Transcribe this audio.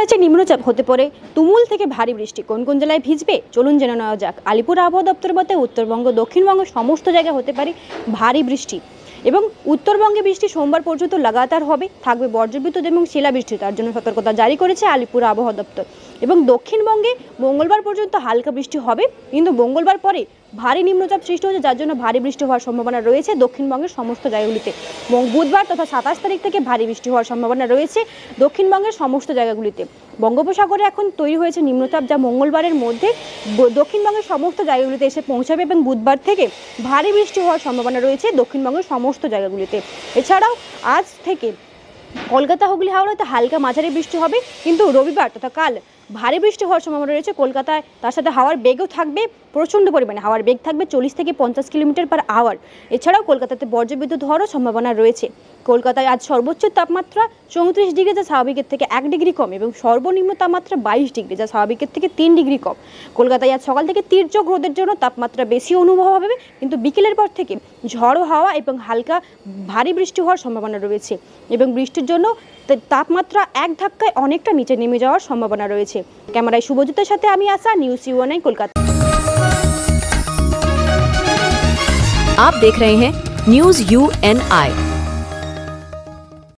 রয়েছে নিম্নচাপ, হতে পারে তুমুল থেকে ভারী বৃষ্টি। কোন কোন জেলায় ভিজবে চলুন জেনে নেওয়া যাক। আলিপুর আবহাওয়া দপ্তর মতে উত্তরবঙ্গ, দক্ষিণবঙ্গের সমস্ত জায়গায় হতে পারে ভারী বৃষ্টি এবং উত্তরবঙ্গে বৃষ্টি সোমবার পর্যন্ত লাগাতার হবে, থাকবে বজ্রবিদ্যুৎ এবং শিলাবৃষ্টি। তার জন্য সতর্কতা জারি করেছে আলিপুর আবহাওয়া দপ্তর। এবং দক্ষিণবঙ্গে মঙ্গলবার পর্যন্ত হালকা বৃষ্টি হবে, কিন্তু মঙ্গলবার পরে ভারী নিম্নচাপ সৃষ্টি হচ্ছে, যার জন্য ভারী বৃষ্টি হওয়ার সম্ভাবনা রয়েছে দক্ষিণবঙ্গের সমস্ত জায়গাগুলিতে। বুধবার তথা 27 তারিখ থেকে ভারী বৃষ্টি হওয়ার সম্ভাবনা রয়েছে দক্ষিণবঙ্গের সমস্ত জায়গাগুলিতে। বঙ্গোপসাগরে এখন তৈরি হয়েছে নিম্নচাপ, যা মঙ্গলবারের মধ্যে দক্ষিণবঙ্গের সমস্ত জায়গাগুলিতে এসে পৌঁছাবে এবং বুধবার থেকে ভারী বৃষ্টি হওয়ার সম্ভাবনা রয়েছে দক্ষিণবঙ্গের সমস্ত জায়গাগুলিতে। এছাড়াও আজ থেকে কলকাতা, হুগলি, হাওড়াতে হালকা মাঝারি বৃষ্টি হবে, কিন্তু রবিবার তথা কাল ভারী বৃষ্টি হওয়ার সম্ভাবনা রয়েছে কলকাতায়। তার সাথে হাওয়ার বেগও থাকবে প্রচণ্ড পরিমাণে, হাওয়ার বেগ থাকবে 40 থেকে 50 কিলোমিটার/আওয়ার। এছাড়াও কলকাতাতে বজ্রবিদ্যুৎ হওয়ারও সম্ভাবনা রয়েছে। কলকাতায় আজ সর্বোচ্চ তাপমাত্রা 34 ডিগ্রি, যা স্বাভাবিকের থেকে 1 ডিগ্রি কম, এবং সর্বনিম্ন তাপমাত্রা 22 ডিগ্রি, যা স্বাভাবিকের থেকে 3 ডিগ্রি কম। কলকাতায় আজ সকাল থেকে তীর্যক রোদের জন্য তাপমাত্রা বেশি অনুভব হবে, কিন্তু বিকেলের পর থেকে ঝড়ো হাওয়া এবং হালকা ভারী বৃষ্টি হওয়ার সম্ভাবনা রয়েছে, এবং বৃষ্টির জন্য তাপমাত্রা এক ধাক্কায় অনেকটা নিচে নেমে যাওয়ার সম্ভাবনা রয়েছে। ক্যামেরায় শুভজিতের সাথে আমি আশা, নিউজ UNI কলকাতা। आप देख रहे हैं न्यूज UNI।